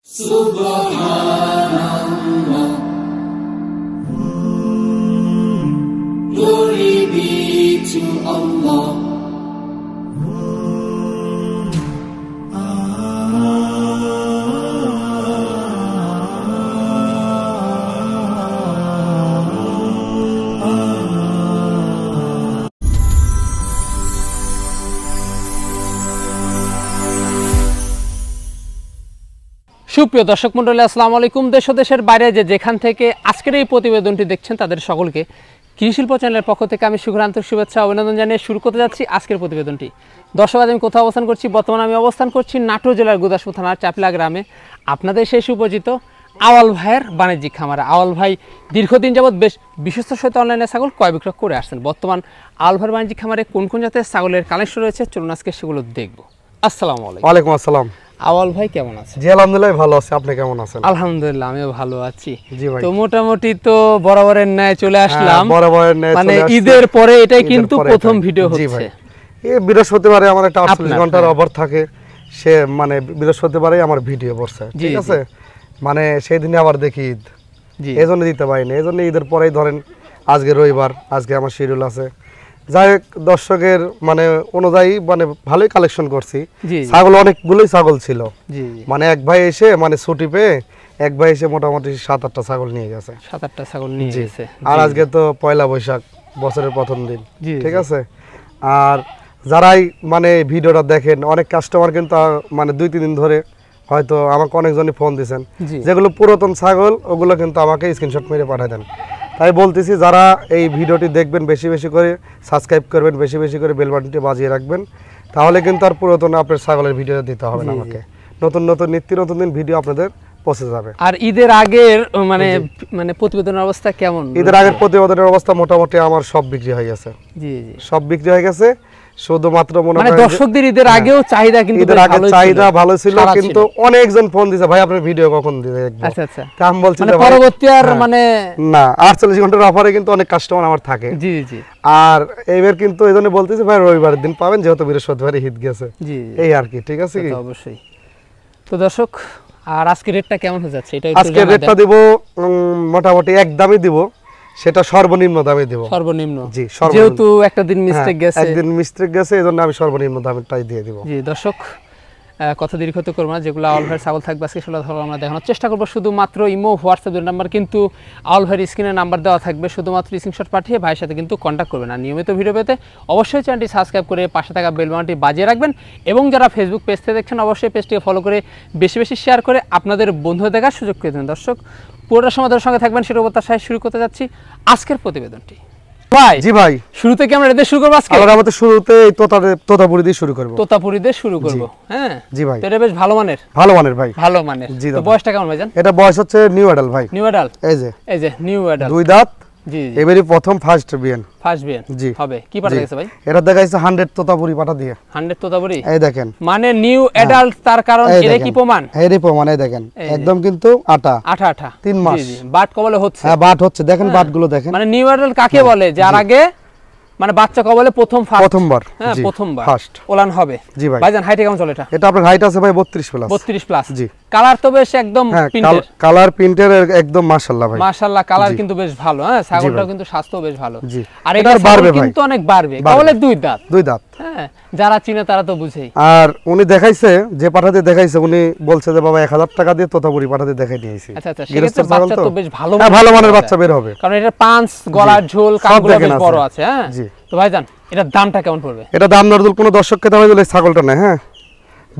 Subhanallah, glory be to Allah. সুপ্রিয় দর্শক মণ্ডলী, আসসালামু আলাইকুম। দেশ ও দেশের বাইরে যেখান থেকে আজকের এই প্রতিবেদনটি দেখছেন তাদের সকলকে কৃষি শিল্প চ্যানেলের পক্ষ থেকে আমি সুখরান্তক শুভেচ্ছা অভিনন্দন জানিয়ে শুরু করতে যাচ্ছি আজকের প্রতিবেদনটি। দর্শক, আজ আমি কোথাও অবস্থান করছি? বর্তমানে আমি অবস্থান করছি নাটোর জেলার গুদাসপুর থানার চাপলা গ্রামে। আপনাদের সেই সুপরিচিত আওয়াল ভাইয়ের বাণিজ্যিক খামারে। আওয়াল ভাই দীর্ঘদিন যাবৎ বেশ বিশ্বস্ত সহিত অনলাইনে ছাগল ক্রয় বিক্রয় করে আসছেন। বর্তমান আওয়াল ভাইয়ের বাণিজ্যিক খামারে কোন কোন জাতের ছাগলের কালেকশন রয়েছে, চলুন আজকে সেগুলো দেখবো। আসসালামু আলাইকুম। ওয়ালাইকুম আসসালাম। আওয়াল ভাই কেমন আছেন? জি আলহামদুলিল্লাহ ভালো আছি, আপনি কেমন আছেন? আলহামদুলিল্লাহ আমিও ভালো আছি। জি ভাই। তো মোটামুটি তো বরাবরের ন্যায় চলে আসলাম। বরাবরের ন্যায় মানে চলে আসছি। ঈদের পরে এটাই কিন্তু প্রথম ভিডিও জি ভাই। হচ্ছে। এই বৃহস্পতিবারে আমার একটা 48 আপনার, ঘন্টার হ্যাঁ। অফার থাকে, সে মানে বৃহস্পতিবারেই আমার ভিডিও পড়ছে, জি, ঠিক আছে? মানে সেই দিনে আবার দেখি ঈদ, জি এইজন্য দিতে পারিনি। এইজন্য ঈদের পরেই ধরেন আজকে রবিবার, আজকে আমার শিডিউল আছে। যাই হোক, দর্শকের মানে অনুযায়ী মানে ভালোই কালেকশন করছি। জি ছাগল অনেকগুলোই ছাগল ছিল, জি মানে এক ভাই এসে মানে ছুটি পেয়ে এক ভাই এসে মোটামুটি 7-8টা ছাগল নিয়ে গেছে। 7-8টা ছাগল নিয়ে জি। গেছে। আর আজকে তো পয়লা বৈশাখ, বছরের প্রথম দিন, জি, ঠিক জি। আছে? আর যারাই মানে ভিডিওটা দেখেন, অনেক কাস্টমার কিন্তু মানে 2-3 দিন ধরে হয়তো আমাকে অনেকজনই ফোন দিয়েছেন, জি যেগুলো পুরাতন ছাগল ওগুলো কিন্তু আমাকে স্ক্রিনশট মেরে পাঠিয়ে দেন। তাই বলতেছি, যারা এই ভিডিওটি দেখবেন বেশি বেশি করে সাবস্ক্রাইব করবেন, বেশি বেশি করে বেল বাটনটি বাজিয়ে রাখবেন, তাহলে কিন্তু আর পুরাতন আপনার ছাগলের ভিডিও দিতে হবে না জি, জি। আমাকে। নতুন নতুন নিত্য নতুন দিন ভিডিও আপনাদের পৌঁছে যাবে। আর ঈদের আগের মানে মানে প্রতিবেদনের অবস্থা কেমন? ঈদের আগের প্রতিবেদনের অবস্থা মোটামুটি আমার সব বিক্রি হয়ে গেছে, জি জি। সব বিক্রি হয়ে গেছে। শুধুমাত্র মনে মানে করেন যে দর্শকদের ঈদের আগেও চাহিদা কিন্তু ঈদের বেশ আগে ভালোই চাহিদা ছিল, ভালো ছিল, সারা কিন্তু ছিল। অনেকজন ফোন দিয়েছে, ভাই আপনার ভিডিও কখন দেখবো? আচ্ছা আচ্ছা। তা আমি বলছি মানে যে ভাই, পরবর্তী আর হ্যাঁ, মানে না 48 ঘন্টার অফারে কিন্তু অনেক কাস্টমার আমার থাকে। জি জি আর এইবার কিন্তু এই জন্য বলতেছি ভাই রবিবারের দিন পাবেন, যেহেতু বৃহস্পতিবারে ঈদ গেছে, জি এই আর কি, ঠিক আছে তা কি? তো অবশ্যই। তো দর্শক, আর আজকে রেটটা কেমন হয়ে যাচ্ছে এটা একটু আজকে জানাই রেটটা দেন। দিব মোটামুটি এক দামই দিব, সেটা সর্বনিম্ন দামে দিব। সর্বনিম্ন, জি, সর্বনিম্ন। যেহেতু একটা দিন মিস্টেক হ্যাঁ, গেছে। একদিন মিস্টেক গেছে, এই জন্য আমি সর্বনিম্ন দামটাই দিয়ে দিব। জি দর্শক, কথা দীর্ঘত করবো না। যেগুলো আওয়াল ভাইয়ের ছাগল থাকবে আজকে সেগুলো আমরা দেখানোর চেষ্টা করবো। শুধুমাত্র ইমো হোয়াটসঅ্যাপ দুই নাম্বার কিন্তু আওয়াল ভাইয়ের স্ক্রিনে নাম্বার দেওয়া থাকবে, শুধুমাত্র স্ক্রিনশট পাঠিয়ে ভাইয়ের সাথে কিন্তু কন্ট্যাক্ট করবেন। আর নিয়মিত ভিডিও পেতে অবশ্যই চ্যানেলটি সাবস্ক্রাইব করে পাশে থাকা বেল বাটনটি বাজিয়ে রাখবেন। এবং যারা ফেসবুক পেজ থেকে দেখছেন অবশ্যই পেজটিকে ফলো করে বেশি বেশি শেয়ার করে আপনাদের বন্ধুদের দেখার সুযোগ করে দেবেন। দর্শক, পুরোটা সময় সঙ্গে থাকবেন, সেটা প্রত্যাশায় শুরু করতে যাচ্ছি আজকের প্রতিবেদনটি। ভাই জি ভাই, শুরুতে কি আমরা এদের শুরু করবো আজকে? আমরা আমাদের শুরুতে এই তোতাপুরি দিয়ে শুরু করব। তোতাপুরি দিয়ে শুরু করবো, হ্যাঁ জি ভাই। তো এটা বেশ ভালো মানের, ভালো মানের ভাই, ভালো মানের। জি তো দাদা। বয়সটা কেমন ভাইজান? এটা বয়স হচ্ছে নিউ অ্যাডাল ভাই। নিউ অ্যাডাল, এই যে নিউ অ্যাডাল, 2 দাঁত, জি জি। এবারে প্রথম ফার্স্ট বিয়ান। ফার্স্ট বিয়ান জি হবে। কি পাটা জি। গেছে ভাই? এটা দেখাইছে 100 তোতাপুরি পাটা দিয়ে। 100 তোতাপুরি, এই দেখেন, মানে নিউ অ্যাডাল্ট, তার কারণ এই এর দেখেন। কি প্রমাণ? এই রে প্রমাণ, এই দেখেন এই যে। একদম কিন্তু আটা আঠা আঠা 3 মাস। জি জি। বাট কবলে হচ্ছে, হ্যাঁ বাট হচ্ছে, দেখেন হ্যাঁ। বাটগুলো দেখেন। মানে নিউ অ্যাডাল্ট কাকে বলে? যার আগে মানে বাচ্চা কবলে প্রথমবার, হ্যাঁ জি, প্রথমবার ফার্স্ট। ওলান হবে। জি ভাই। ভাইজান হাইটে কেমন চলে এটা? এটা আপনার হাইট আছে ভাই 32 প্লাস। 32 প্লাস। জি। কালার তো বেশ একদম হ্যাঁ, প্রিন্টের, কালার প্রিন্টের একদম মাশাআল্লাহ ভাই। মাশাআল্লাহ, কালার জি। কিন্তু বেশ ভালো। হ্যাঁ, ছাগলটাও ভাই। কিন্তু স্বাস্থ্য বেশ ভালো। জি। আর এটা এটা আর বাড়বে বাড়বে ভাই। কিন্তু অনেক বাড়বে। বাড়বে। কবলে 2 দাঁত, 2 দাঁত। হ্যাঁ যারা চিনে তারা তো বুঝেই। আর উনি দেখাইছে, যে পাঠাতে দেখাইছে, উনি বলছে যে বাবা 1000 টাকা দিয়ে তোতাপুরি পাঠাতে দেখাই নিয়েছি। আচ্ছা আচ্ছা, সেক্ষেত্রে বাচ্চা তো বেশ ভালো, হ্যাঁ ভালো মানের বাচ্চা বের হবে, কারণ এটা পাঁচ গলার ঝোল, সব কানগুলো দেখেন বেশ আছে। বড় আছে। হ্যাঁ জি। তো ভাইজান এটার দামটা কেমন পড়বে? এটা দাম দরদুল কোনো দর্শককে দামে দিলে ছাগলটা নেয়, হ্যাঁ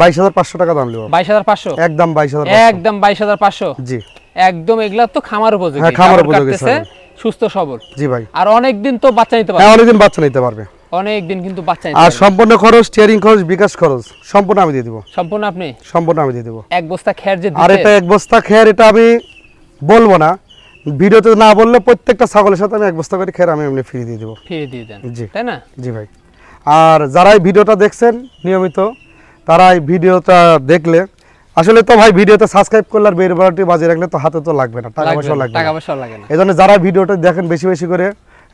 22500 টাকা দাম লিব। 22500, একদম 22500, একদম 22500। জি একদম এগুলা তো খামার উপযোগী, হ্যাঁ, খামার কামড় উপযোগী কাটতেছে, ছাগল। সুস্থ সবল। জি ভাই। আর অনেক দিন তো বাচ্চা নিতে পারবে, হ্যাঁ অনেকদিন বাচ্চা নিতে পারবে, অনেক দিন কিন্তু বাচ্চা নিতে আর পারবে। সম্পূর্ণ খরচ, স্টিয়ারিং খরচ, বিকাশ খরচ সম্পূর্ণ আমি দিয়ে দিব। সম্পূর্ণ আপনি? সম্পূর্ণ আমি দিয়ে দিব। এক বস্তা খের যে আর দিতে, এটা এক বস্তা খের, এটা আমি বলবো না ভিডিওতে না বললে, প্রত্যেকটা ছাগলের সাথে আমি এক বস্তা করে খের আমি এমনি ফ্রি দিয়ে দিব। ফ্রি দিয়ে দেন, জি। তাই না? জি ভাই। আর যারা এই ভিডিওটা দেখছেন নিয়মিত, তারা এই ভিডিওটা দেখলে আসলে তো ভাই ভিডিওতে সাবস্ক্রাইব করলে আর বেল বাটনটি বাজিয়ে রাখলে তো হাতে তো লাগবে না, টাকা পয়সা লাগবে টাকা না। পয়সা লাগে না। এই জন্য যারা ভিডিওটা দেখেন বেশি বেশি করে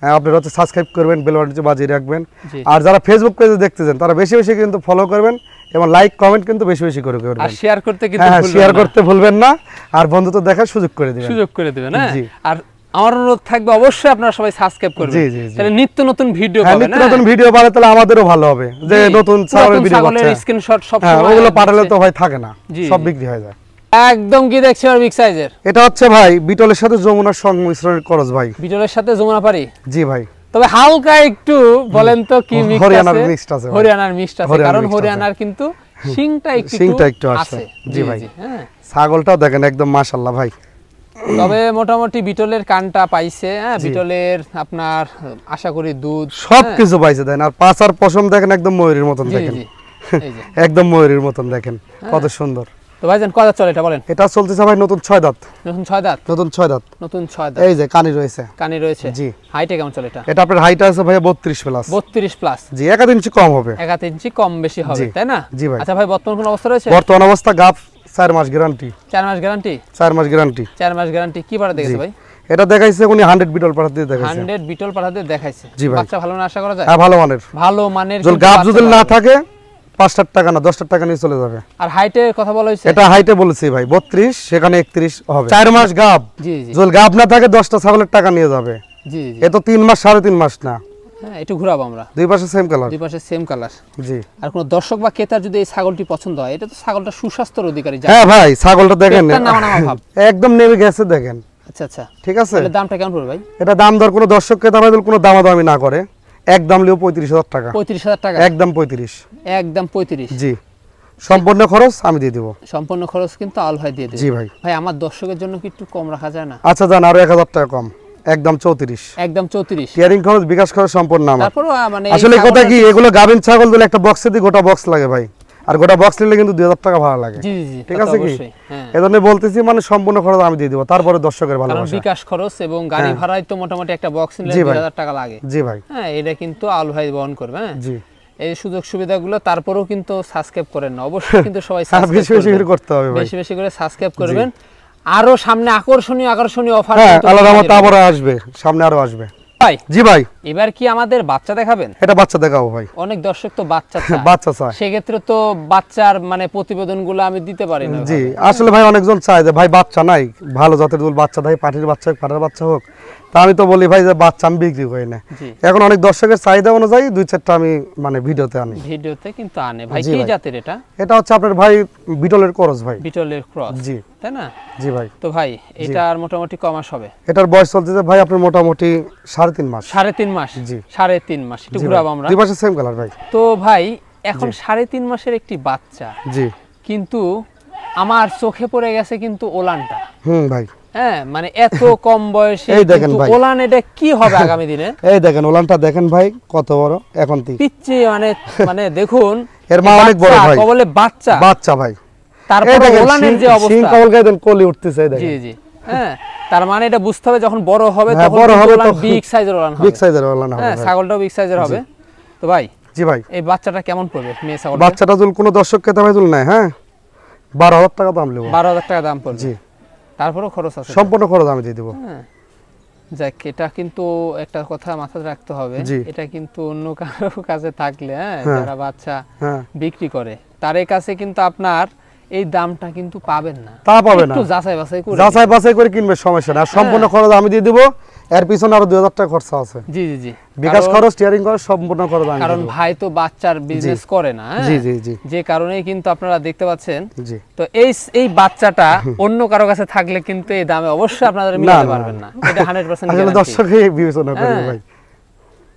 আপনারা হচ্ছে সাবস্ক্রাইব করবেন, বেল বাটনটি বাজিয়ে রাখবেন। জি। আর যারা ফেসবুক পেজে দেখতেছেন তারা বেশি বেশি কিন্তু ফলো করবেন এবং লাইক কমেন্ট কিন্তু বেশি বেশি করে করবেন আর শেয়ার করতে কিন্তু হ্যাঁ ভুলবেন শেয়ার না। করতে ভুলবেন না আর বন্ধুত্ব দেখার সুযোগ করে দিবেন সুযোগ করে দিবেন হ্যাঁ জি। আর আমার অনুরোধ থাকবে অবশ্যই আপনারা সবাই সাবস্ক্রাইব করবেন জি, জি, জি। তাহলে নিত্য নতুন ভিডিও হ্যাঁ পাবেন নিত্য নতুন ভিডিও পালে তাহলে আমাদেরও ভালো হবে যে নতুন ছাগলের ভিডিও পাচ্ছে স্ক্রিনশট সব হ্যাঁ সময় ওগুলো পাঠালে তো ভাই থাকে না জি, সব জি। বিক্রি হয়ে যায় একদম কি দেখছি আর বিগ সাইজের এটা হচ্ছে ভাই বিটলের সাথে যমুনার সংমিশ্রণের করজ ভাই বিটলের সাথে যমুনা পারি জি ভাই তবে হালকা একটু বলেন তো কি মিক্স হরিয়ানার আছে mixed আছে ভাই। হরিয়ানার মিক্সড আছে হরিয়ানার কারণ mixed আছে। হরিয়ানার কিন্তু শিংটা একটু আছে জি ভাই হ্যাঁ ছাগলটাও দেখেন একদম মাশাআল্লাহ ভাই তবে মোটামুটি বিটলের কানটা পাইছে হ্যাঁ বিটলের আপনার আশা করি দুধ সবকিছু পাইছে দেন আর পাঁচ আর পশম দেখেন একদম ময়ূরের মতন জি দেখেন জি এই যে একদম ময়ূরের মতন দেখেন কত সুন্দর তো ভাইজান কত চলে এটা বলেন এটা চলতেছে ভাই নতুন 6 দাঁত নতুন 6 দাঁত নতুন 6 দাঁত নতুন 6 দাঁত এই যে কানি রয়েছে কানি রয়েছে জি। হাইটে কেমন চলে এটা এটা আপনার হাইট আছে ভাই 32 প্লাস 32 প্লাস জি 1 ইঞ্চি কম হবে 1 ইঞ্চি কম বেশি হবে জি। তাই না জি ভাই। আচ্ছা ভাই বর্তমান কোন অবস্থা রয়েছে বর্তমান অবস্থা গাব 4 মাস গ্যারান্টি 4 মাস গ্যারান্টি 4 মাস গ্যারান্টি 4 মাস গ্যারান্টি কি পাড়া দেখেছে ভাই এটা দেখাইছে উনি 100 বিটল পাঠা দিয়ে দেখাইছে 100 বিটল পাঠাতে দেখাইছে জি ভাই। বাচ্চা ভালো না আশা করা যায় হ্যাঁ ভালো মানের ভালো মানের যদি কিন্তু গাব বাচ্চা যদি না পাবে। থাকে 5 টাকা না 10 টাকা নিয়ে চলে যাবে আর হাইটের কথা বলা হয়েছে এটা হাইটে বলেছি ভাই 32 সেখানে 31 হবে 4 মাস গাব জি জি যদি গাব না থাকে 10টা ছাগলের টাকা নিয়ে যাবে জি জি এ তো 3 মাস 3.5 মাস না হ্যাঁ একটু ঘুরাবো আমরা দুই পাশে সেম কালার দুই পাশে সেম কালার জি আর কোন দর্শক বা ক্রেতার যদি এই ছাগলটি পছন্দ হয় এটা তো ছাগলটা সুস্বাস্থ্যের অধিকারী হ্যাঁ ভাই ছাগলটা দেখেন পেটটা নামা নামা ভাব। একদম নেমে গেছে দেখেন আচ্ছা আচ্ছা ঠিক আছে তাহলে দামটা কেমন পড়বে ভাই এটা দাম দর কোনো দর্শক ক্রেতা ভাই কোনো দামাদামি না করে একদম লিও 35,000 টাকা 35,000 টাকা একদম 35 একদম 35 জি সম্পূর্ণ খরচ আমি দিয়ে দিব সম্পূর্ণ খরচ কিন্তু আল ভাই দিয়ে দেবে জি ভাই ভাই আমার দর্শকের জন্য কি একটু কম রাখা যায় না আচ্ছা জান আরো 1000 টাকা কম একদম 34 একদম 34 টিয়ারিং খরচ বিকাশ খরচ সম্পূর্ণ আমার তারপর মানে আসলে কথা কি এগুলো গাবিন ছাগল দিলে একটা বক্সে দিয়ে গোটা বক্স লাগে ভাই আর গোটা বক্স নিলে কিন্তু 2000 টাকা ভাড়া লাগে জি জি জি ঠিক তা তো আছে কি অবশ্যই, হ্যাঁ এজন্য বলতেছি মানে সম্পূর্ণ খরচ আমি দিয়ে দিব তারপরে দর্শকের কারণ ভালোবাসা বিকাশ খরচ এবং গাড়ি হ্যাঁ। ভাড়ায় তো মোটামুটি একটা বক্স নিলে জি ভাই। 2000 টাকা লাগে জি ভাই হ্যাঁ এটা কিন্তু আল ভাই বহন করবে হ্যাঁ জি এই সুযোগ সুবিধাগুলো তারপরেও কিন্তু সাবস্ক্রাইব করেন না অবশ্যই কিন্তু সবাই হ্যাঁ, সাবস্ক্রাইব বেশি বেশি করে করতে হবে ভাই বেশি বেশি করে সাবস্ক্রাইব করবেন আরো সামনে আকর্ষণীয় অফার হ্যাঁ আলাদা মত আবার আসবে সামনে আরো আসবে ভাই জি ভাই এবার কি আমাদের বাচ্চা দেখাবেন এটা বাচ্চা দেখাও ভাই অনেক দর্শক তো বাচ্চা চায় বাচ্চা চায় সেক্ষেত্রে তো বাচ্চার মানে প্রতিবেদনগুলো আমি দিতে পারি না জি আসলে ভাই অনেকজন চায় যে ভাই বাচ্চা নাই ভালো জাতের দুল বাচ্চা দেয় পাটির বাচ্চা হোক পাটার বাচ্চা হোক তা আমি তো বলি ভাই যে বাচ্চা আমি বিক্রি করি না জি এখন অনেক দর্শকের চাহিদা অনুযায়ী 2-4টা আমি মানে ভিডিওতে আনি ভিডিওতে কিন্তু আনে ভাই জি কি ভাই। জাতের এটা এটা হচ্ছে আপনার ভাই বিটলের করজ ভাই বিটলের ক্রস জি তাই না জি ভাই তো ভাই এটার মোটামুটি কমাস হবে এটার বয়স চলতেছে ভাই আপনার মোটামুটি 3.5 মাস 3.5 মাস জি। 3.5 মাস একটু জি ভাই। ঘুরাবো আমরা দুই পাশে সেম কালার ভাই তো ভাই এখন 3.5 মাসের একটি বাচ্চা জি কিন্তু আমার চোখে পড়ে গেছে কিন্তু ওলানটা ভাই হ্যাঁ মানে এত কম বয়সে এই দেখেন কিন্তু ভাই। ওলান এটা কি হবে আগামী দিনে এই দেখেন ওলানটা দেখেন ভাই কত বড় এখন থেকে পিচ্ছি মানে মানে দেখুন এর মা অনেক বড় বাচ্চা, ভাই। কবলে বাচ্চা বাচ্চা ভাই এই তারপরে দেখেন ওলানের যে সিং অবস্থা কবল গায়ে দেন কলি উঠতেছে এই জি দেখেন জি হ্যাঁ তার মানে এটা বুঝতে হবে যখন বড় হবে হ্যাঁ, তখন বড় হবে তখন বিগ সাইজের ওলান হবে বিগ সাইজের ওলান হবে হ্যাঁ ভাই। ছাগলটাও বিগ সাইজের হবে তো ভাই জি ভাই এই বাচ্চাটা কেমন পড়বে মেয়ে ছাগল বাচ্চাটা যদি কোনো দর্শক খেতে ভাই তুল নাই হ্যাঁ 12,000 টাকা দাম নেব 12,000 টাকা দাম পড়বে জি তারপরেও খরচ আছে সম্পূর্ণ খরচ আমি দিয়ে দেবো হ্যাঁ যাক এটা কিন্তু একটা কথা মাথায় রাখতে হবে জি। এটা কিন্তু অন্য কারো কাছে থাকলে হ্যাঁ হ্যাঁ। যারা বাচ্চা হ্যাঁ বিক্রি করে তার কাছে কিন্তু আপনার এই দামটা কিন্তু পাবেন না তা পাবে না একটু যাচাই বাছাই করে যাচাই বাছাই করে কিনবে সমস্যা না আর সম্পূর্ণ খরচ আমি দিয়ে দিব এর পিছনে আরো 2,000 টাকা খরচা আছে জি জি জি বিকাশ কারণ- খরচ স্টিয়ারিং খরচ সম্পূর্ণ খরচ আমি কারণ দিয়ে দেব। ভাই তো বাচ্চার বিজনেস করে না হ্যাঁ? জি জি জি যে কারণেই কিন্তু আপনারা দেখতে পাচ্ছেন জি তো এই বাচ্চাটা অন্য কারো কাছে থাকলে কিন্তু এই দামে অবশ্যই আপনারা না, মিলাতে না, পারবেন না এটা 100% আসলে গ্যারান্টি দর্শকই বিবেচনা করবে হ্যাঁ। ভাই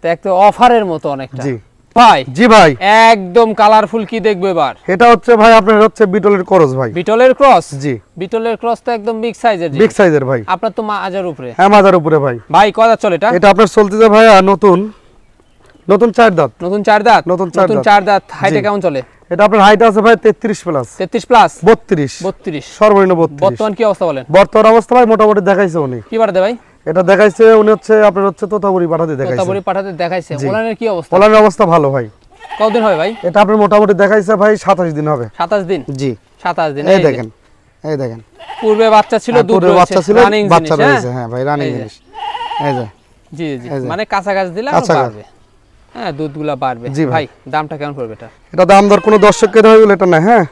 তো একটা অফারের মতো অনেকটা জি ভাই জি ভাই একদম কালারফুল কি দেখবে এবার এটা হচ্ছে ভাই আপনার হচ্ছে বিটলের করজ ভাই বিটলের ক্রস জি বিটলের ক্রস তো একদম বিগ সাইজের বিগ সাইজের ভাই আপনার তো মাজার উপরে হ্যাঁ মাজার উপরে ভাই ভাই কত চলে এটা এটা আপনার চলতেছে ভাই নতুন নতুন 4 দাঁত নতুন 4 দাঁত নতুন চার দাঁত। 4 দাঁত হাইটে জি। কেমন চলে এটা আপনার হাইট আছে ভাই 33 প্লাস 33 প্লাস 32 32 সর্বনিম্ন 32 বর্তমান কি অবস্থা বলেন বর্তমান অবস্থা ভাই মোটামুটি দেখাইছে উনি কি বাড়াতে ভাই এটা দেখাইছে উনি হচ্ছে আপনার হচ্ছে তোতাপুরি পাঠাতে দেখাইছে তোতাপুরি পাঠাতে দেখাইছে জি। ওলানের কি অবস্থা পলানের অবস্থা ভালো ভাই কতদিন হবে ভাই এটা আপনার মোটামুটি দেখাইছে ভাই 27 দিন হবে 27 দিন জি 27 দিন এই এই যে। দেখেন এই দেখেন পূর্বে বাচ্চা ছিল হ্যাঁ, দুধ পূর্বে রয়েছে, বাচ্চা ছিল running বাচ্চা জিনিস, রয়েছে হ্যাঁ ভাই রানিং এই যে। জিনিস এই যে জি জি এই যে। মানে কাছাকাছি দিলে আরো কাছাকাছি। বাড়বে হ্যাঁ দুধগুলা বাড়বে। জি ভাই। ভাই দামটা কেমন পড়বে এটা? এটা দাম দর কোনো দর্শককে দেওয়া হইলে এটা না, হ্যাঁ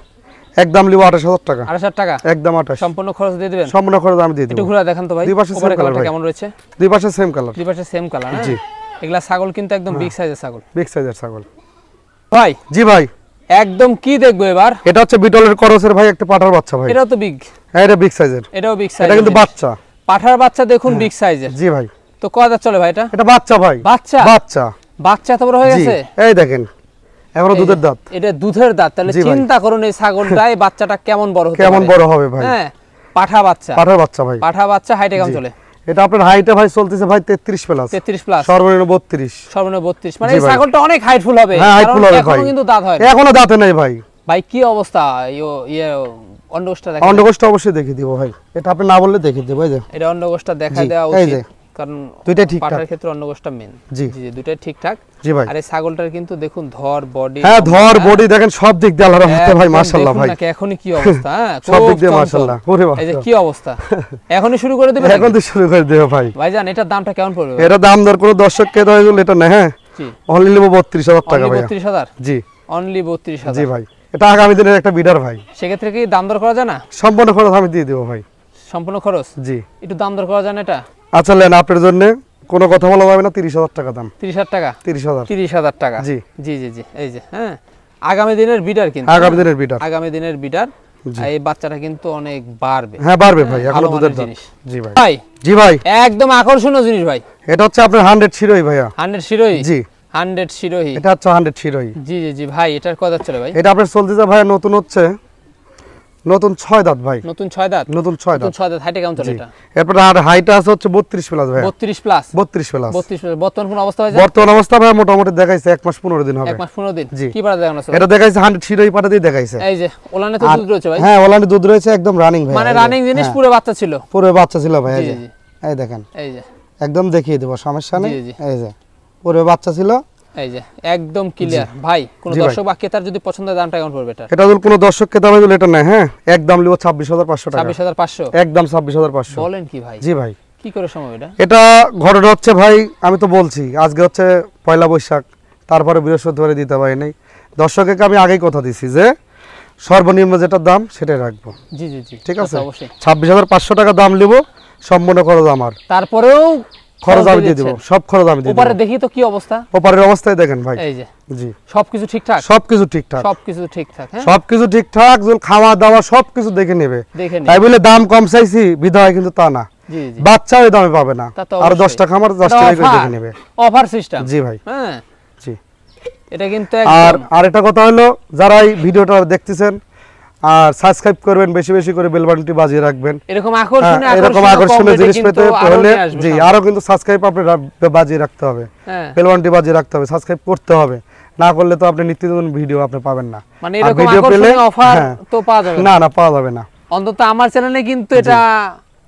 একদম লিব 28,000 টাকা। 28,000 টাকা একদম 28। সম্পূর্ণ খরচ দিয়ে দিবেন? সম্পূর্ণ খরচ আমি দিয়ে দেব। একটু ঘুরে দেখান তো ভাই। দুই পাশে সেম কালার কেমন রয়েছে? দুই পাশে সেম কালার। দুই পাশে সেম কালার। জি। এগুলা ছাগল কিন্তু একদম বিগ সাইজের ছাগল। বিগ সাইজের ছাগল। ভাই জি ভাই। একদম কি দেখবো এবার? এটা হচ্ছে বিটলের করসের ভাই একটা পাঠার বাচ্চা ভাই। এটাও তো বিগ। হ্যাঁ এটা বিগ সাইজের। এটাও বিগ সাইজ। এটা কিন্তু বাচ্চা। পাঠার বাচ্চা দেখুন বিগ সাইজের। জি ভাই। তো কয় দাঁত চলে ভাই এটা? এটা বাচ্চা ভাই। বাচ্চা? বাচ্চা। বাচ্চা এত বড় হয়ে জি গেছে? এই দেখেন এখনো দুধের দাঁত। এটা দুধের দাঁত। তাহলে জি ভাই। চিন্তা করুন এই ছাগলটাই বাচ্চাটা কেমন বড় হতে পারে। কেমন বড় হবে ভাই। হ্যাঁ পাঠা বাচ্চা। পাঠার বাচ্চা ভাই। পাঠা বাচ্চা হাইটে কেমন চলে? এটা আপনার হাইটে ভাই চলতেছে ভাই 33 প্লাস। 33 প্লাস। সর্বনিম্ন 32। সর্বনিম্ন 32। মানে জি এই ভাই। ছাগলটা অনেক হাইটফুল হবে। হ্যাঁ হাইটফুল হবে ভাই। এখনো কিন্তু দাঁত হয় না। এখনো দাঁতে নাই ভাই। ভাই কি অবস্থা? ইয়ে অন্ডকোষটা দেখেন। অন্ডকোষটা অবশ্যই দেখিয়ে দিব ভাই। এটা আপনি না বললে দেখিয়ে দেব। এই যে এটা অন্ডকোষটা দেখা জি, দেওয়া এই উচিত যে। কারণ দুইটাই ঠিকঠাক। পাঠার ক্ষেত্রে অন্ডকোষটা মেন। জি। জি দুইটাই ঠিকঠাক। জি ভাই। আর এই ছাগলটার কিন্তু দেখুন ধর বডি। হ্যাঁ ধর বডি দেখেন সব দিক দিয়ে আল্লাহর রহমতে ভাই মাশাআল্লাহ ভাই। এখনই কি অবস্থা? হ্যাঁ সব দিক দিয়ে খুব মাশাআল্লাহ। চঞ্চল। ওরে বাবা। এই যে কি অবস্থা? এখনই শুরু করে দিবেন? এখন তো শুরু করে দেব ভাই। ভাইজান এটার দামটা কেমন পড়বে? এটা দাম দর কোনো দর্শককে দেওয়া হইলে এটা না, হ্যাঁ জি অনলি নেব 32,000 টাকা অনলি ভাই। 32,000? জি অনলি 32,000। জি ভাই। এটা আগামী দিনের একটা বিডার ভাই। সেক্ষেত্রে কি দাম দর করা যায় না? সম্পূর্ণ খরচ আমি দিয়ে দেব ভাই। সম্পূর্ণ খরচ? জি। একটু দাম দর করা যায় না এটা? আচ্ছা লেন আপনার জন্য কোনো কথা বলা যাবে না, 30,000 টাকা দাম। 30,000 টাকা? 30,000। 30,000 টাকা। জি। জি জি জি এই যে হ্যাঁ আগামী দিনের বিডার কিন্তু। আগামী দিনের বিডার। আগামী দিনের বিডার। জি। এই বাচ্চাটা কিন্তু অনেক বাড়বে। হ্যাঁ বাড়বে ভাই, হ্যাঁ, এখনো ভালো দুধের মানের দাম। জিনিস। জি ভাই। ভাই জি ভাই। একদম আকর্ষণীয় জিনিস ভাই। এটা হচ্ছে আপনার 100 শিরোই ভাইয়া। 100 শিরোহী? জি। 100 শিরোহী। এটা হচ্ছে 100 শিরোই। জি জি জি ভাই এটার কত দাঁত চলে ভাই? এটা আপনার চলতেছে ভাইয়া নতুন হচ্ছে নতুন 6 দাঁত ভাই। নতুন 6 দাঁত? নতুন 6 নতুন দাঁত। 6 দাঁত। হাইটে কেমন চলে জি। এটা? এরপর আর হাইট আছে হচ্ছে 32 প্লাস ভাইয়া। 32 প্লাস? 32 প্লাস। 32 প্লাস। বর্তমান কোন অবস্থা হয়েছে? বর্তমান অবস্থা ভাই মোটামুটি দেখাইছে 1 মাস 15 দিন হবে। 1 মাস 15 দিন? জি। কি পাড়া দেখানো আছে? এটা দেখাইছে 100 শিরোই পাটা দিয়ে দেখাইছে। এই যে ওলানে তো দুধ রয়েছে ভাই। হ্যাঁ ওলানে দুধ রয়েছে একদম রানিং ভাই। মানে রানিং জিনিস পুরো বাচ্চা ছিল? পুরো বাচ্চা ছিল ভাই। এই জি যে জি এই দেখেন এই যে একদম দেখিয়ে দেব, সমস্যা নেই। জি, জি। এই যে পুরো বাচ্চা ছিল। এই যে একদম ক্লিয়ার ভাই। কোন জি ভাই। দর্শক বা ক্রেতার যদি পছন্দের দামটা কেমন পড়বে এটা? এটা যদি কোনো দর্শককে দাম দিলে এটা না, হ্যাঁ একদম লিব 26,500 টাকা। 26,500? একদম 26,500। বলেন কি ভাই? জি ভাই। কি করে সম্ভব এটা? এটা ঘটনা হচ্ছে ভাই আমি তো বলছি আজকে হচ্ছে পয়লা বৈশাখ, তারপরে বৃহস্পতিবারে দিতে পারি নাই। দর্শককে আমি আগেই কথা দিছি যে সর্বনিম্ন যেটা দাম সেটাই রাখবো। জি জি জি ঠিক আছে? আচ্ছা, অবশ্যই। 26,500 টাকা দাম নিব, সম্পূর্ণ খরচ আমার। তারপরেও খরচ আমি দিয়ে দিব, সব খরচ আমি দিয়ে ওপারে দিব। দেখি তো কি অবস্থা? ওপারের অবস্থায় দেখেন ভাই। এই যে জি সবকিছু ঠিকঠাক? সবকিছু ঠিকঠাক। সবকিছু ঠিকঠাক। হ্যাঁ সবকিছু ঠিকঠাক, যখন খাওয়া দাওয়া সবকিছু দেখে নেবে। দেখে নিন। তাই বলে দাম কম চাইছি বিধায় কিন্তু তা না। জি জি বাচ্চা ওই দামে পাবে না, তা তো আর অবশ্যই। 10 টাকা আমার 10 টাকা করে দেখে নেবে। Offer system. জি ভাই। হ্যাঁ জি। এটা কিন্তু আর একদম আরেকটা কথা হলো যারা এই ভিডিওটা দেখতেছেন আর সাবস্ক্রাইব করবেন, বেশি বেশি করে বেল বাটনটি বাজিয়ে রাখবেন। এরকম হ্যাঁ, এরকম আকর্ষণীয় জিনিস পেতে হলে জি আরো কিন্তু সাবস্ক্রাইব আপনি বাজিয়ে রাখতে হবে, হ্যাঁ বেল বাটনটি বাজিয়ে রাখতে হবে, সাবস্ক্রাইব করতে হবে। না করলে তো আপনি নিত্য নতুন ভিডিও আপনি পাবেন না। মানে আর এরকম ভিডিও পেলে আকর্ষণীয় অফার হ্যাঁ, তো পাওয়া যাবে না না পাওয়া যাবে না। অন্তত আমার চ্যানেলে কিন্তু এটা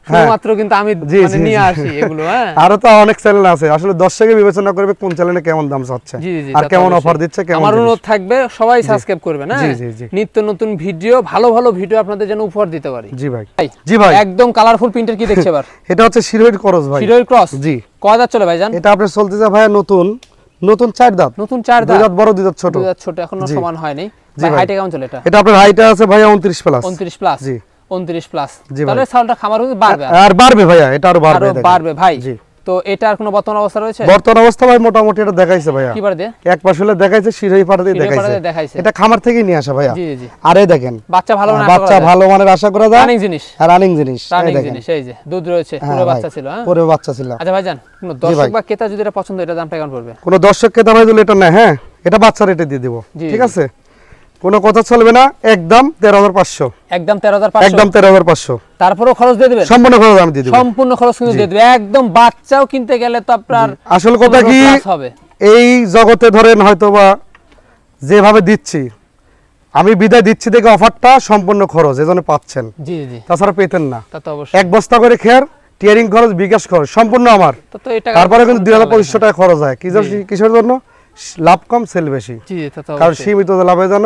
শুধুমাত্র কিন্তু আমি জি, মানে জি, নিয়ে জি। আসি এগুলো। হ্যাঁ আরো তো অনেক চ্যানেল আছে, আসলে দর্শকে বিবেচনা করবে কোন চ্যানেলে কেমন দাম চাচ্ছে জি জি জি আর তা তো কেমন অবশ্যই। অফার দিচ্ছে, কেমন আমার জিনিস। অনুরোধ থাকবে সবাই সাবস্ক্রাইব করবেন। জি, হ্যাঁ জি, জি। নিত্য নতুন ভিডিও, ভালো ভালো ভিডিও আপনাদের যেন উপহার দিতে পারি। জি ভাই। ভাই জি ভাই। একদম কালারফুল প্রিন্টের কি দেখছে এবার? এটা হচ্ছে শিরোইর খরচ ভাই। শিরোইর ক্রস? জি। কয় দাঁত চলে ভাইজান? এটা আপনার চলতেছে ভাই নতুন 4 দাঁত। নতুন 4 দুই দাঁত? দাঁত বড়, দুই দাঁত ছোট। দুই দাঁত ছোট, এখনো জি। সমান হয়নি। জি ভাই ভাই। হাইটে কেমন চলে এটা? এটা আপনার হাইটে আছে ভাই 29 প্লাস। 29 প্লাস? জি। 29 প্লাস। জি ভাই। তাহলে ছাগলটা খামার হতে বাড়বে আর বাড়বে ভাইয়া, এটা আরো বাড়বে। আরো দেখেন। বাড়বে ভাই। জি। তো এটার কোনো বর্তমান অবস্থা রয়েছে? বর্তমান অবস্থা ভাই মোটামুটি এটা দেখাইছে ভাইয়া। কি বার দিয়ে? এক পাশ হলে দেখাইছে, শিরোই পাড়া দিয়ে শিরোই পাড়া দেখাইছে। দিয়ে দেখাইছে। এটা খামার থেকেই নিয়ে আসা ভাইয়া। জি জি আরে দেখেন বাচ্চা ভালো না? বাচ্চা ভালো মানের আশা করা যায়। রানিং জিনিস? আর রানিং জিনিস। এই রানিং দেখেন। জিনিস। এই যে দুধ রয়েছে, হ্যাঁ পুরো ভাই, বাচ্চা ছিল। হ্যাঁ পুরো বাচ্চা ছিল। আচ্ছা ভাইজান কোনো দর্শক বা ক্রেতা যদি এটা পছন্দ, এটা দামটা কেমন পড়বে? কোন দর্শককে দাম দিলে এটা না, হ্যাঁ এটা বাচ্চা রেটে দিয়ে দেব। জি, ঠিক জি। আছে, কোনো কথা চলবে না, একদম 13,500। একদম 13,500? একদম 13,500। তারপরেও খরচ দিয়ে দিবেন? সম্পূর্ণ খরচ আমি দিয়ে দেব। সম্পূর্ণ খরচ কিন্তু দিয়ে দিবেন। একদম বাচ্চাও কিনতে গেলে তো আপনার আসল কথা কি 15 plus হবে। এই জগতে ধরেন হয়তোবা যেভাবে দিচ্ছি আমি বিদায় দিচ্ছি দেখে অফারটা সম্পূর্ণ খরচ এজন্য পাচ্ছেন, জি জি তাছাড়া পেতেন না। তা তো অবশ্যই। এক বস্তা করে খেয়ার টিয়ারিং খরচ, বিকাশ খরচ সম্পূর্ণ আমার। তো এটা তারপরে কিন্তু 2,500 টাকা খরচ হয়। কিসের জন্য? লাভ কম সেল বেশি। জি তা তো কারণ অবশ্যই। সীমিত লাভে যেন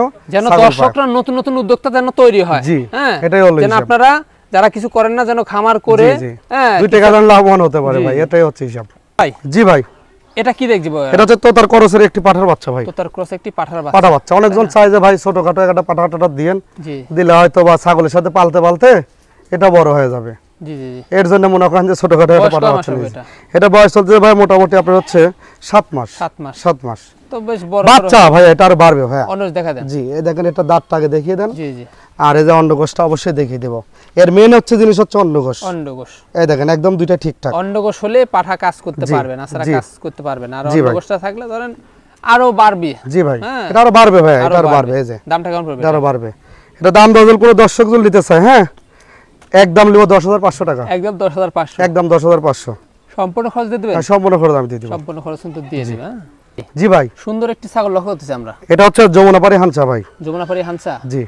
দর্শকরা নতুন নতুন উদ্যোক্তা যেন তৈরি হয়। জি, হ্যাঁ এটাই হলো যেন হিসাব। আপনারা যারা কিছু করেন না যেন খামার করে জি, জি। হ্যাঁ 2 টাকা যেন লাভবান হতে পারে জি, ভাই, জি। এটাই হচ্ছে হিসাব। ভাই জি ভাই। এটা কি দেখবো? এটা হচ্ছে তোতার ক্রসের একটি পাঠার বাচ্চা ভাই। তোতার ক্রস একটি পাঠার বাচ্চা। পাঠা বাচ্চা অনেকজন চায় যে ভাই ছোটখাটো একটা পাঠা টাটা দিয়েন, জি দিলে হয়তো বা ছাগলের সাথে পালতে পালতে এটা বড় হয়ে যাবে। জি জি জি। এর জন্য মনে করেন যে ছোটখাটো একটা বয়স পাঠা কয় মাস বাচ্চা হবে নিয়েছে। এটা? এটা বয়স চলছে ভাই মোটামুটি আপনার হচ্ছে 7 মাস। 7 মাস। 7 মাস তো বেশ বড় বাচ্চা ভাই, এটা আর বাড়বে ভাই। অন্য দেখা দেন। জি এই দেখেন এটা দাঁতটা আগে দেখিয়ে দেন। জি জি। আর এই যে অন্ডকোষটা অবশ্যই দেখিয়ে দেব। এর মেন হচ্ছে জিনিস হচ্ছে অন্ডকোষ। অন্ডকোষ। এই দেখেন একদম দুইটা ঠিকঠাক। অন্ডকোষ হলে পাঠা কাজ করতে জি, পারবে না, ছাড়া জি। কাজ করতে পারবে না। আর জি ভাই। অন্ডকোষটা থাকলে ধরেন আরো বাড়বে। জি ভাই হ্যাঁ। এটা আরো বাড়বে ভাই, আরো এটা আরো বাড়বে। এই যে দামটা কেমন পড়বে? এটা আরো বাড়বে। এটা দাম দজল করে দর্শক জল নিতে চায়, হ্যাঁ একদম নিব 10,500 টাকা। একদম 10,500। একদম 10,500 সম্পূর্ণ খরচ দিয়ে দিবেন? সম্পূর্ণ খরচ আমি দিয়ে দিব। সম্পূর্ণ খরচ কিন্তু দিয়ে দিবেন। হ্যাঁ। জি ভাই সুন্দর একটি ছাগল লক্ষ্য করতেছি আমরা। এটা হচ্ছে যমুনাপাড়ি হানসা ভাই। যমুনাপাড়ি হানসা, জি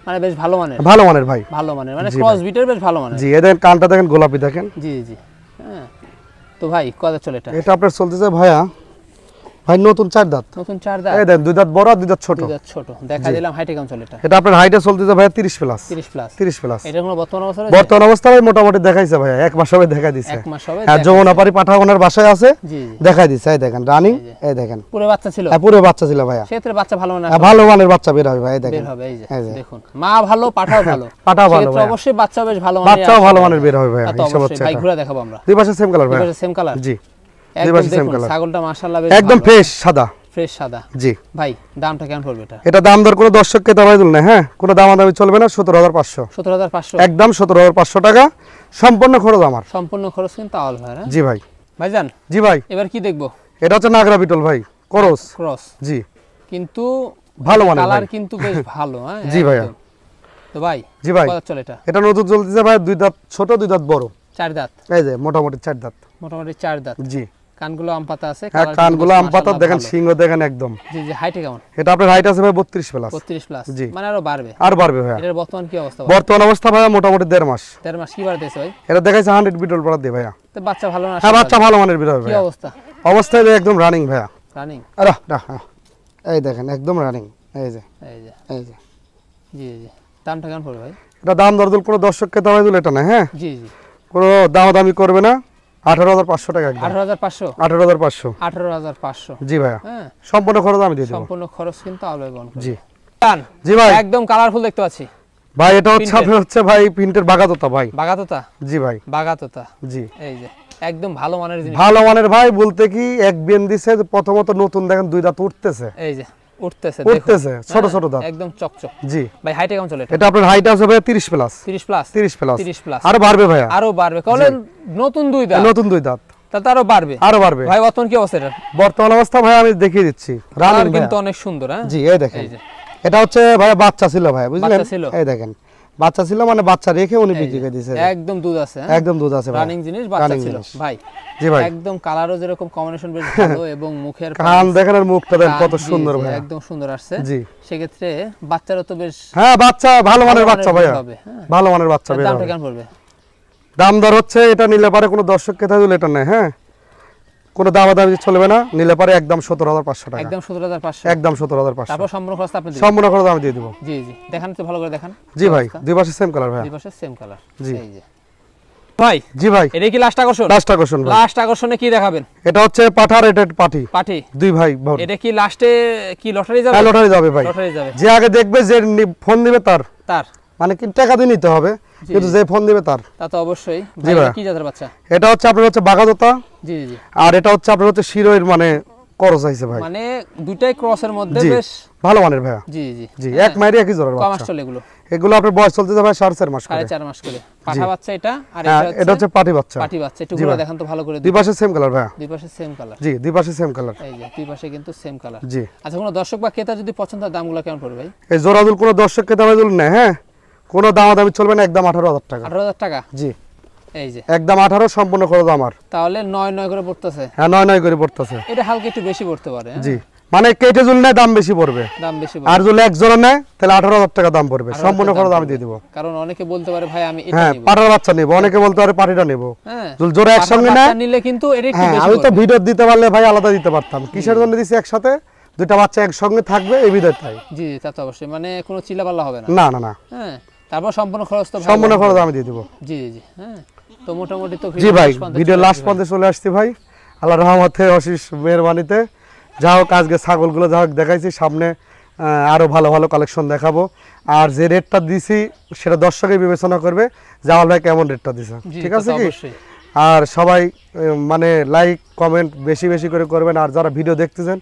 মানে বেশ ভালো মানের। ভালো মানের ভাই। ভালো মানের মানে জি ক্রস বিটের বেশ ভালো মানের। জি এই দেখেন কানটা দেখেন গোলাপি দেখেন। জি জি। হ্যাঁ। তো ভাই কত চলে এটা? এটা আপনার চলতেছে ভাইয়া ভাই নতুন 4 দাঁত। নতুন 4 দাঁত। এই দেখেন 2 দাঁত বড় আর 2 দাঁত ছোট। 2 দাঁত ছোট। দেখা দিলাম হাইটে কেমন চলে এটা? এটা আপনার হাইটে চলতেছে ভাইয়া 30 প্লাস। 30 প্লাস। 30 প্লাস। এটা কোনো বর্তমান অবস্থা রয়েছে? বর্তমান অবস্থায় মোটামুটি দেখাইছে ভাইয়া, 1 মাস হবে দেখা দিছে। 1 মাস হবে। হ্যাঁ যমুনাপাড়ি পাঠাগোনার বাসায় আছে, জি জি। দেখাই দিছে। এই দেখেন রানিং, এই দেখেন পুরো বাচ্চা ছিল? হ্যাঁ পুরো বাচ্চা ছিল ভাইয়া। সেক্ষেত্রে বাচ্চা ভালো মানের। হ্যাঁ ভালো মানের বাচ্চা বের হবে ভাই। এই বের দেখেন হবে। এই যে এই যে। দেখুন মা ভালো পাঠাও ভালো। পাঠাও ভালো সেক্ষেত্রে ভাইয়া। অবশ্যই বাচ্চা বেশ ভালো মানের। বাচ্চাও ভালো মানের বের হবে ভাইয়া, তা তো হিসাব অবশ্যই। হচ্ছে ভাই এটা। ঘুরে দেখাবো আমরা। দুই পাশে সেম কালার ভাইয়া। Same colour. জি দুই একদম পাশে সেম দেখুন কালার, ছাগলটা মাশাআল্লাহ বেশ একদম ভালো। ফ্রেশ সাদা। ফ্রেশ সাদা। জি ভাই দামটা কেমন পড়বে এটা? এটা দাম দর কোনো দর্শককে দামাই দিল না, হ্যাঁ কোনো দামাদামি চলবে না। 17,500 17,500। একদম 17,500 টাকা সম্পূর্ণ খরচ আমার। সম্পূর্ণ খরচ কিন্তু আওয়াল ভাই। হ্যাঁ জি ভাই। ভাইজান জি ভাই এবার কি দেখবো? এটা হচ্ছে নাগরা বিটল ভাই, করস। ক্রস। জি কিন্তু ভালো মানের কালার ভাই। কিন্তু বেশ ভালো। হ্যাঁ জি ভাইয়া। একদম। তো ভাই জি ভাই কত চলে এটা? এটা নতুন চলতেছে ভাই, 2 দাঁত ছোট 2 দাঁত বড়। 4 দাঁত। এই যে মোটামুটি 4 দাঁত। মোটামুটি 4 দাঁত। জি কানগুলো আম পাতা আছে। হ্যাঁ colour কানগুলো কিন্তু আম পাতা মাশাআল্লাহ দেখেন, ভালো। সিংহ দেখেন একদম। জি জি। হাইটে কেমন? এটা আপনার হাইট আছে ভাই 32 প্লাস। 32 প্লাস। জি। মানে আরো বাড়বে। আর বাড়বে ভাইয়া। এটার বর্তমান কি অবস্থা? বর্তমান অবস্থা ভাইয়া মোটামুটি 1.5 মাস। 13 মাস কি বাড়তেছে ভাই? এটা দেখাইছে 100 বিটল পড়া দিয়ে ভাইয়া। তো বাচ্চা ভালো না? হ্যাঁ বাচ্চা ভালো মানের বিটল কি ভাইয়া। অবস্থা? অবস্থায় একদম রানিং ভাইয়া। রানিং। আরে এই দেখেন একদম রানিং। এই যে এই যে। এই যে জি জি। দামটা কেমন পড়বে ভাই? এটা দাম দরদুল কোনো দর্শককে দামাই দিল এটা না, হ্যাঁ জি জি। কোনো দামাদামি করবে না। 18,500 টাকা একদম। 18,500। 18,500 18,500। জি ভাইয়া। হ্যাঁ সম্পূর্ণ খরচ আমি দিয়ে দেবো। সম্পূর্ণ খরচ কিন্তু আলোয় জি টান। জি ভাই। একদম কালারফুল দেখতে পাচ্ছি। ভাই এটা হচ্ছে Printed। আপনার হচ্ছে ভাই প্রিন্টের বাগাতোতা ভাই। বাগাতোতা। জি ভাই। বাগাতোতা। জি এই যে একদম ভালো মানের জিনিস। ভালো মানের ভাই বলতে কি এক বেন দিছে, প্রথমত নতুন দেখেন 2 দাঁত উঠতেছে। এই যে উঠতেছে উঠতেছে, ছোট ছোট দাঁত। একদম চকচক। জি ভাই হাইটে কেমন চলে এটা? এটা আপনার হাইট আছে ভাই 30 প্লাস। 30 প্লাস। 30 plus 30 plus. আরো বাড়বে ভাইয়া। আরো বাড়বে কারণ নতুন 2 দাঁত। নতুন 2 দাঁত তা তো আরো বাড়বে। আরো বাড়বে। ভাই বর্তমান কি অবস্থা এটা? বর্তমান অবস্থা ভাই আমি দেখিয়ে দিচ্ছি। কালার রানিং কিন্তু অনেক সুন্দর। হ্যাঁ জি এই দেখেন এই যে এটা হচ্ছে ভাই বাচ্চা ছিল ভাই, বুঝলেন? বাচ্চা ছিল। এই দেখেন বাচ্চা ছিল মানে বাচ্চা রেখে উনি বিক্রি করে দিয়েছে। একদম দুধ আছে। হ্যাঁ একদম দুধ আছে ভাই। রানিং জিনিস বাচ্চা Running ছিল জিনিস। ভাই। জি ভাই। একদম কালারও যেরকম কম্বিনেশন বেশ ভালো এবং মুখের কান দেখেন আর মুখটা দেখেন কত জি, সুন্দর জি, ভাই। একদম সুন্দর আসছে। জি সেক্ষেত্রে বাচ্চারও তো বেশ হ্যাঁ বাচ্চা ভালো মানের ভালো বাচ্চা মানের ভাইয়া। হবে, হ্যাঁ। ভালো মানের বাচ্চা বের দামটা হবে। কেমন পড়বে? দাম দর হচ্ছে এটা নিলে পারে কোনো দর্শককে তাই দিলে এটা নেই, হ্যাঁ কোনো দামাদামি চলবে না। নিলে পারে একদম 17,500 টাকা। একদম 17,500। একদম 17,500। তারপর সম্পূর্ণ খরচ আপনি দিবেন। সম্পূর্ণ খরচ আমি দিয়ে দেবো। জি জি। দেখান তো ভালো করে দেখান। জি ভাই দুই পাশে সেম কালার ভাই। দুই পাশে সেম কালার। জি। এই যে ভাই জি ভাই এটা কি লাস্ট আকর্ষণ? লাস্ট আকর্ষণ ভাই। লাস্ট আকর্ষণে কি দেখাবেন? এটা হচ্ছে পাঠা রেটেড পাটি পাঠি। দুই ভাই বোন। এটা কি লাস্টে কি লটারি যাবে? হ্যাঁ লটারি যাবে ভাই। লটারি যাবে। যে আগে দেখবে যে ফোন দিবে তার, তার মানে কি টাকা দিয়ে নিতে হবে, কিন্তু যে ফোন দিবে তার। তা তো অবশ্যই। জি ভাই ভাই। এটা কি জাতের বাচ্চা? এটা হচ্ছে আপনার হচ্ছে বাগাদোতা, জি জি। আর এটা হচ্ছে আপনার হচ্ছে শিরোয়ের মানে করস আইছে ভাই। মানে দুইটাই ক্রসের মধ্যে জি বেশ ভালো মানের ভাইয়া। জি জি। জি হ্যাঁ। এক মাইরে একই জোড়ার কয় মাস বাচ্চা। চলে এগুলো? এগুলো আপনার বয়স চলতেছে ভাই 4.5 মাস করে। 4.5 মাস করে। পাঠা বাচ্চা এটা আর হ্যাঁ এটা হচ্ছে পাটি বাচ্চা। পাটি বাচ্চা। একটু জি ঘুরে ভাই। দেখান তো ভালো করে। দুই পাশে সেম কালার ভাইয়া। দুই পাশে সেম কালার। জি দুই পাশে সেম কালার। এই যে দুই পাশে কিন্তু সেম কালার। জি আচ্ছা কোনো দর্শক বা ক্রেতা যদি পছন্দ হয় দামগুলো কেমন পড়বে ভাই? এই জোড়াদুল কোনো দর্শককে দামে দুল না, হ্যাঁ কোনো দামাদামি চলবে না, একদম 18,000 টাকা। 18,000 টাকা। জি এই যে একদম 18 সম্পূর্ণ খরচ আমার। তাহলে 9 করে পড়তেছে। হ্যাঁ 9 করে পড়তেছে। এটা হালকা একটু বেশি পড়তে পারে। হ্যাঁ? জি মানে কেটে জুল নেয় দাম বেশি পড়বে, দাম বেশি আর পড়বে। যদি এক জোড়া নেয় তাহলে 18,000 টাকা দাম পড়বে। 18,000 সম্পূর্ণ দাম খরচ আমি পড়বে। দিয়ে দেবো। কারণ অনেকে বলতে পারে ভাই আমি এটা হ্যাঁ নিব। পাটার বাচ্চা নেবো, অনেকে বলতে পারে পাটিটা নেবো। হ্যাঁ যদি জোড়া একসঙ্গে পাঠার নেয়, বাচ্চা নিলে কিন্তু এটা একটু হ্যাঁ বেশি আমি তো পড়বে। ভিডিও দিতে পারলে ভাই আলাদা দিতে পারতাম। কিসের জন্য দিছি একসাথে দুইটা বাচ্চা একসঙ্গে থাকবে এই বিধায় তাই। জি তা তো অবশ্যই। মানে কোনো চিল্লাপাল্লা হবে না। না না না হ্যাঁ তারপর সম্পূর্ণ খরচ তো ভাই সম্পূর্ণ বহন খরচ করবে। আমি দিয়ে দেবো। জি জি। হ্যাঁ তো মোটামুটি তো জি ভাই last পর্যন্ত ভিডিও চলে লাস্ট আসবে। পর্যন্ত চলে আসছি ভাই। আল্লাহ রহমতে অশেষ মেহরবানিতে যা হোক আজকে ছাগলগুলো যা হোক দেখাইছি, সামনে আরো ভালো ভালো কালেকশন দেখাবো। আর যে রেটটা দিছি সেটা দর্শকই বিবেচনা করবে জামাল ভাই কেমন রেটটা দিছে, জি, ঠিক তা আছে তো কি? অবশ্যই। আর সবাই মানে লাইক কমেন্ট বেশি বেশি করে করবেন, আর যারা ভিডিও দেখতেছেন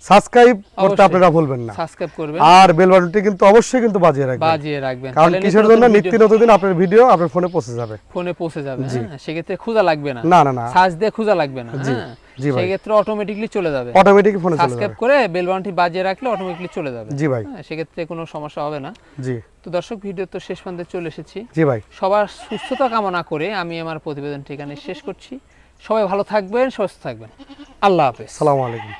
সাবস্ক্রাইব করতে অবশ্যই। আপনারা ভুলবেন না, সাবস্ক্রাইব করবেন, আর বেল বাটনটি কিন্তু অবশ্যই কিন্তু বাজিয়ে রাখবেন। বাজিয়ে রাখবেন, কারণ তাহলে কিসের জন্য নিত্য নতুন দিন আপনার ভিডিও আপনার ফোনে পৌঁছে যাবে। ফোনে পৌঁছে যাবে, হ্যাঁ, সেক্ষেত্রে খোঁজা লাগবে না, না না না, সার্চ দিয়ে খোঁজা লাগবে না, জি, হ্যাঁ, জি ভাই। সেক্ষেত্রে অটোমেটিকলি চলে যাবে, অটোমেটিক ফোনে চলে সাবস্ক্রাইব যাবে। করে বেল বাটনটি বাজিয়ে রাখলে অটোমেটিকলি চলে যাবে। জি ভাই, হ্যাঁ, সেক্ষেত্রে কোনো সমস্যা হবে না। জি তো দর্শক, ভিডিও তো শেষ পর্যন্ত চলে এসেছি। জি ভাই। সবার সুস্থতা কামনা করে আমি আমার প্রতিবেদনটি এখানে শেষ করছি। সবাই ভালো থাকবেন, সুস্থ থাকবেন। আল্লাহ হাফেজ। আসসালামু আলাইকুম।